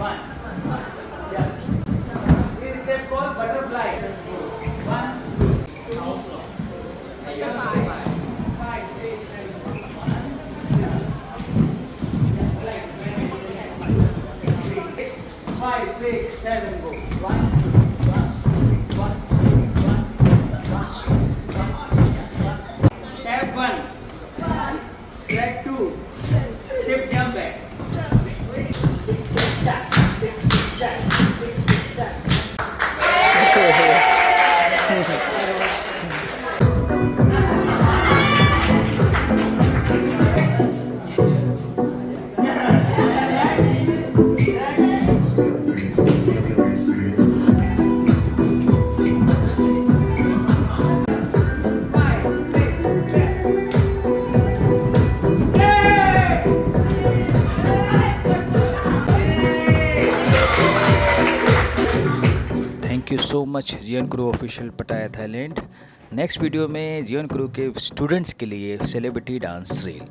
One. Jump. This step called butterfly. One, two. Five, six, seven. One. Jump. Like three. 5, 6, 7. Go. One, two. One. Step 1. Step 2. Shift jump back. Thank you so much Zion crew official Pattaya Thailand. Next video में Zion crew के students के लिए celebrity dance reel.